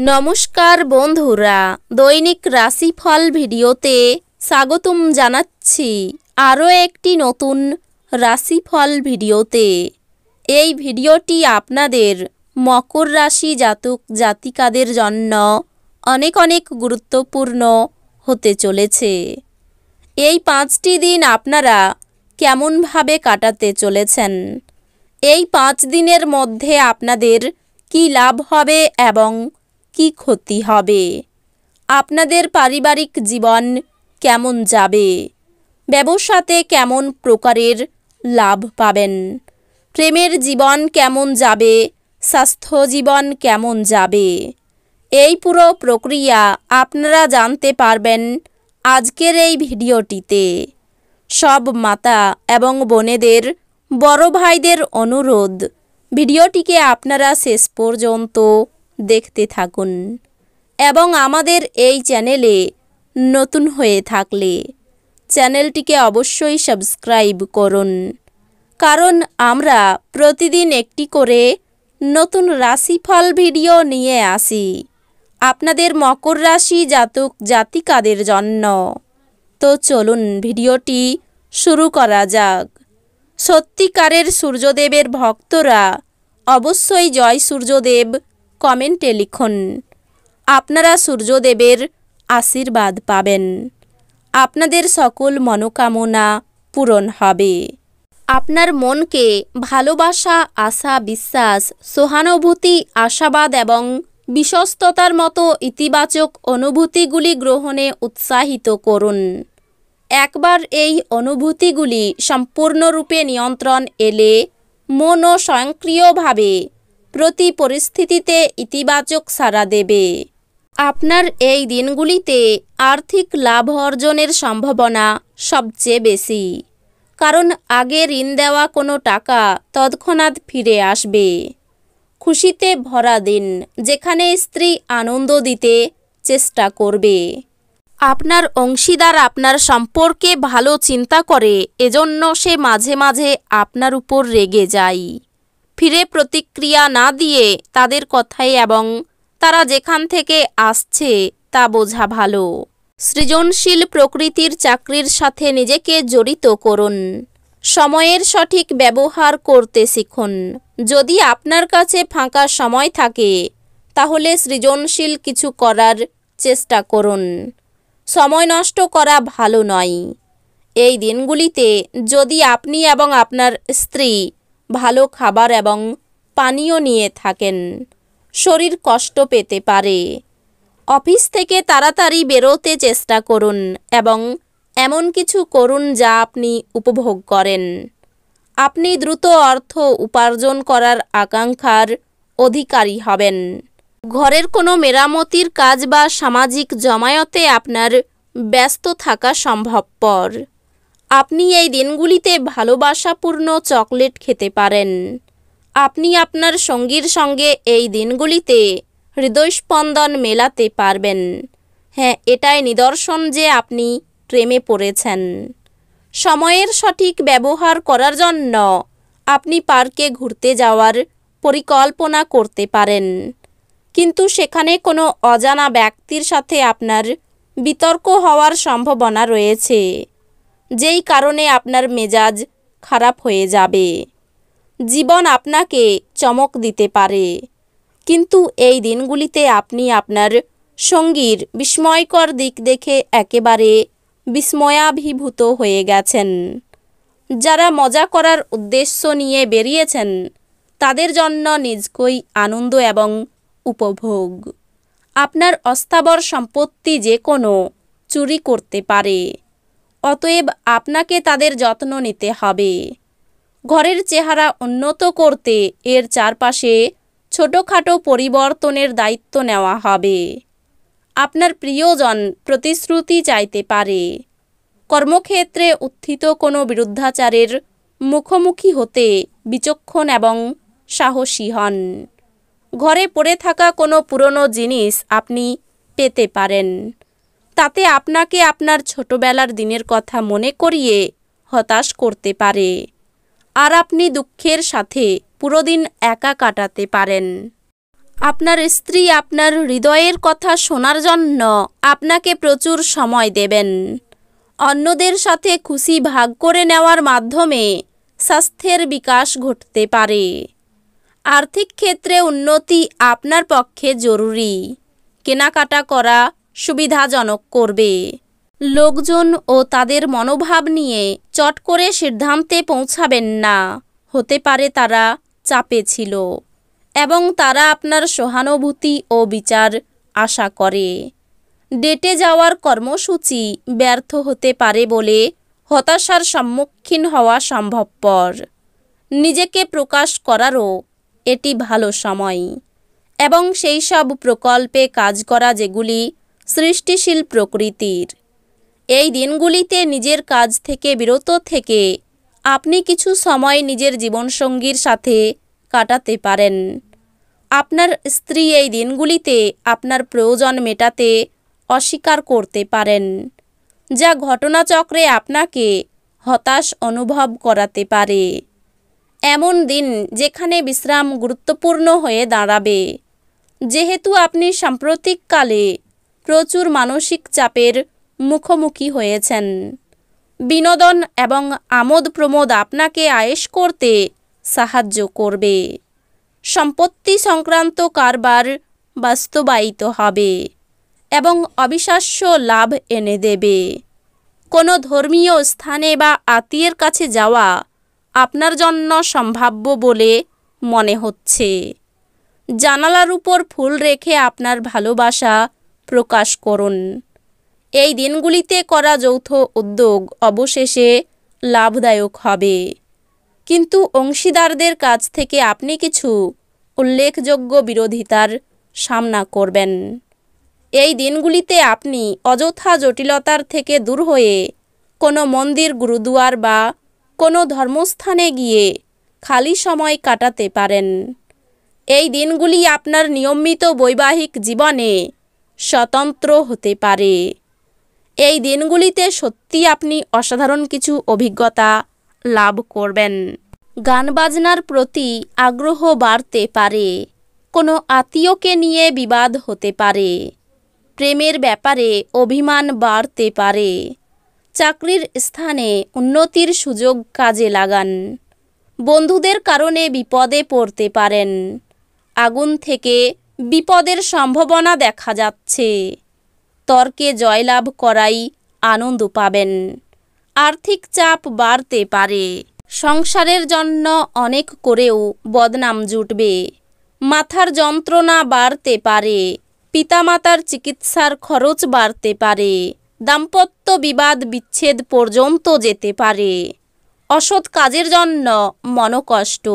নমস্কার বন্ধুরা, দৈনিক রাশিফল ভিডিওতে স্বাগতম জানাচ্ছি আরও একটি নতুন রাশিফল ভিডিওতে। এই ভিডিওটি আপনাদের মকর রাশি জাতক জাতিকাদের জন্য অনেক অনেক গুরুত্বপূর্ণ হতে চলেছে। এই 5টি দিন আপনারা কেমনভাবে কাটাতে চলেছেন, এই 5 দিনের মধ্যে আপনাদের কি লাভ হবে এবং কি ক্ষতি হবে, আপনাদের পারিবারিক জীবন কেমন যাবে, ব্যবসাতে কেমন প্রকারের লাভ পাবেন, প্রেমের জীবন কেমন যাবে, স্বাস্থ্য জীবন কেমন যাবে, এই পুরো প্রক্রিয়া আপনারা জানতে পারবেন আজকের এই ভিডিওটিতে। সব মাতা এবং বোনেদের, বড় ভাইদের অনুরোধ, ভিডিওটিকে আপনারা শেষ পর্যন্ত দেখতে থাকুন এবং আমাদের এই চ্যানেলে নতুন হয়ে থাকলে চ্যানেলটিকে অবশ্যই সাবস্ক্রাইব করুন, কারণ আমরা প্রতিদিন একটি করে নতুন রাশিফল ভিডিও নিয়ে আসি আপনাদের মকর রাশি জাতক জাতিকাদের জন্য। তো চলুন ভিডিওটি শুরু করা যাক। সত্যিকারের সূর্যদেবের ভক্তরা অবশ্যই জয় সূর্যদেব কমেন্টে লিখুন। আপনারা সূর্যদেবের আশীর্বাদ পাবেন, আপনাদের সকল মনোকামনা পূরণ হবে। আপনার মনকে ভালোবাসা, আশা, বিশ্বাস, সহানুভূতি, আশাবাদ এবং বিশ্বস্ততার মতো ইতিবাচক অনুভূতিগুলি গ্রহণে উৎসাহিত করুন। একবার এই অনুভূতিগুলি সম্পূর্ণরূপে নিয়ন্ত্রণ এলে মনও স্বয়ংক্রিয়ভাবে প্রতি পরিস্থিতিতে ইতিবাচক সাড়া দেবে। আপনার এই দিনগুলিতে আর্থিক লাভ অর্জনের সম্ভাবনা সবচেয়ে বেশি, কারণ আগে ঋণ দেওয়া কোনো টাকা তৎক্ষণাৎ ফিরে আসবে। খুশিতে ভরা দিন, যেখানে স্ত্রী আনন্দ দিতে চেষ্টা করবে। আপনার অংশীদার আপনার সম্পর্কে ভালো চিন্তা করে, এজন্য সে মাঝে মাঝে আপনার উপর রেগে যায়। ফিরে প্রতিক্রিয়া না দিয়ে তাদের কথায় এবং তারা যেখান থেকে আসছে তা বোঝা ভালো। সৃজনশীল প্রকৃতির চাকরির সাথে নিজেকে জড়িত করুন। সময়ের সঠিক ব্যবহার করতে শিখুন। যদি আপনার কাছে ফাঁকা সময় থাকে তাহলে সৃজনশীল কিছু করার চেষ্টা করুন। সময় নষ্ট করা ভালো নয়। এই দিনগুলিতে যদি আপনি এবং আপনার স্ত্রী ভালো খাবার এবং পানীয় নিয়ে থাকেন, শরীর কষ্ট পেতে পারে। অফিস থেকে তাড়াতাড়ি বেরোতে চেষ্টা করুন এবং এমন কিছু করুন যা আপনি উপভোগ করেন। আপনি দ্রুত অর্থ উপার্জন করার আকাঙ্ক্ষার অধিকারী হবেন। ঘরের কোনো মেরামতির কাজ বা সামাজিক জমায়েতে আপনার ব্যস্ত থাকা সম্ভবপর। আপনি এই দিনগুলিতে ভালোবাসাপূর্ণ চকলেট খেতে পারেন। আপনি আপনার সঙ্গীর সঙ্গে এই দিনগুলিতে হৃদয়স্পন্দন মেলাতে পারবেন। হ্যাঁ, এটাই নিদর্শন যে আপনি প্রেমে পড়েছেন। সময়ের সঠিক ব্যবহার করার জন্য আপনি পার্কে ঘুরতে যাওয়ার পরিকল্পনা করতে পারেন, কিন্তু সেখানে কোনো অজানা ব্যক্তির সাথে আপনার বিতর্ক হওয়ার সম্ভাবনা রয়েছে, যেই কারণে আপনার মেজাজ খারাপ হয়ে যাবে। জীবন আপনাকে চমক দিতে পারে, কিন্তু এই দিনগুলিতে আপনি আপনার সঙ্গীর বিস্ময়কর দিক দেখে একেবারে বিস্ময়াভিভূত হয়ে গেছেন। যারা মজা করার উদ্দেশ্য নিয়ে বেরিয়েছেন তাদের জন্য নিজকই আনন্দ এবং উপভোগ। আপনার অস্থাবর সম্পত্তি যে কোনো চুরি করতে পারে, অতএব আপনাকে তাদের যত্ন নিতে হবে। ঘরের চেহারা উন্নত করতে এর চারপাশে ছোটোখাটো পরিবর্তনের দায়িত্ব নেওয়া হবে। আপনার প্রিয়জন প্রতিশ্রুতি চাইতে পারে। কর্মক্ষেত্রে উত্থিত কোনো বিরুদ্ধাচারের মুখোমুখি হতে বিচক্ষণ এবং সাহসী হন। ঘরে পড়ে থাকা কোনো পুরনো জিনিস আপনি পেতে পারেন। তাতে আপনাকে আপনার ছোটবেলার দিনের কথা মনে করিয়ে হতাশ করতে পারে, আর আপনি দুঃখের সাথে পুরো দিন একা কাটাতে পারেন। আপনার স্ত্রী আপনার হৃদয়ের কথা শোনার জন্য আপনাকে প্রচুর সময় দেবেন। অন্যদের সাথে খুশি ভাগ করে নেওয়ার মাধ্যমে স্বাস্থ্যের বিকাশ ঘটতে পারে। আর্থিক ক্ষেত্রে উন্নতি আপনার পক্ষে জরুরি। কেনাকাটা করা সুবিধাজনক করবে। লোকজন ও তাদের মনোভাব নিয়ে চট করে সিদ্ধান্তে পৌঁছাবেন না। হতে পারে তারা চাপে ছিল এবং তারা আপনার সহানুভূতি ও বিচার আশা করে। ডেটে যাওয়ার কর্মসূচি ব্যর্থ হতে পারে বলে হতাশার সম্মুখীন হওয়া সম্ভবপর। নিজেকে প্রকাশ করারও এটি ভালো সময় এবং সেই সব প্রকল্পে কাজ করা যেগুলি সৃষ্টিশীল প্রকৃতির। এই দিনগুলিতে নিজের কাজ থেকে বিরত থেকে আপনি কিছু সময় নিজের জীবনসঙ্গীর সাথে কাটাতে পারেন। আপনার স্ত্রী এই দিনগুলিতে আপনার প্রয়োজন মেটাতে অস্বীকার করতে পারেন, যা ঘটনাচক্রে আপনাকে হতাশ অনুভব করাতে পারে। এমন দিন যেখানে বিশ্রাম গুরুত্বপূর্ণ হয়ে দাঁড়াবে, যেহেতু আপনি সাম্প্রতিককালে প্রচুর মানসিক চাপের মুখোমুখি হয়েছেন। বিনোদন এবং আমোদ প্রমোদ আপনাকে আয়েশ করতে সাহায্য করবে। সম্পত্তি সংক্রান্ত কারবার বাস্তবায়িত হবে এবং অবিশ্বাস্য লাভ এনে দেবে। কোনো ধর্মীয় স্থানে বা আত্মীয়ের কাছে যাওয়া আপনার জন্য সম্ভাব্য বলে মনে হচ্ছে। জানালার উপর ফুল রেখে আপনার ভালোবাসা প্রকাশ করুন। এই দিনগুলিতে করা যৌথ উদ্যোগ অবশেষে লাভদায়ক হবে, কিন্তু অংশীদারদের কাছ থেকে আপনি কিছু উল্লেখযোগ্য বিরোধিতার সামনা করবেন। এই দিনগুলিতে আপনি অযথা জটিলতার থেকে দূর হয়ে কোনো মন্দির, গুরুদুয়ার বা কোনো ধর্মস্থানে গিয়ে খালি সময় কাটাতে পারেন। এই দিনগুলি আপনার নিয়মিত বৈবাহিক জীবনে স্বতন্ত্র হতে পারে। এই দিনগুলিতে সত্যি আপনি অসাধারণ কিছু অভিজ্ঞতা লাভ করবেন। গান বাজনার প্রতি আগ্রহ বাড়তে পারে। কোনো আত্মীয়কে নিয়ে বিবাদ হতে পারে। প্রেমের ব্যাপারে অভিমান বাড়তে পারে। চাকরির স্থানে উন্নতির সুযোগ কাজে লাগান। বন্ধুদের কারণে বিপদে পড়তে পারেন। আগুন থেকে বিপদের সম্ভাবনা দেখা যাচ্ছে। তর্কে জয়লাভ করাই আনন্দ পাবেন। আর্থিক চাপ বাড়তে পারে। সংসারের জন্য অনেক করেও বদনাম জুটবে। মাথার যন্ত্রণা বাড়তে পারে। পিতামাতার চিকিৎসার খরচ বাড়তে পারে। দাম্পত্য বিবাদ বিচ্ছেদ পর্যন্ত যেতে পারে। অসৎ কাজের জন্য মনোকষ্ট।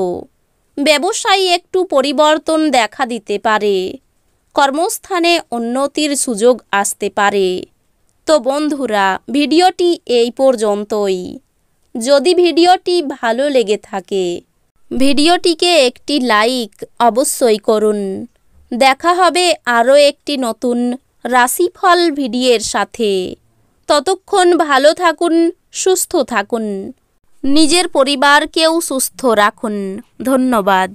ব্যবসায় একটু পরিবর্তন দেখা দিতে পারে। কর্মস্থানে উন্নতির সুযোগ আসতে পারে। তো বন্ধুরা, ভিডিওটি এই পর্যন্তই। যদি ভিডিওটি ভালো লেগে থাকে ভিডিওটিকে একটি লাইক অবশ্যই করুন। দেখা হবে আরও একটি নতুন রাশিফল ভিডিওর সাথে। ততক্ষণ ভালো থাকুন, সুস্থ থাকুন, নিজের পরিবারকেও সুস্থ রাখুন। ধন্যবাদ।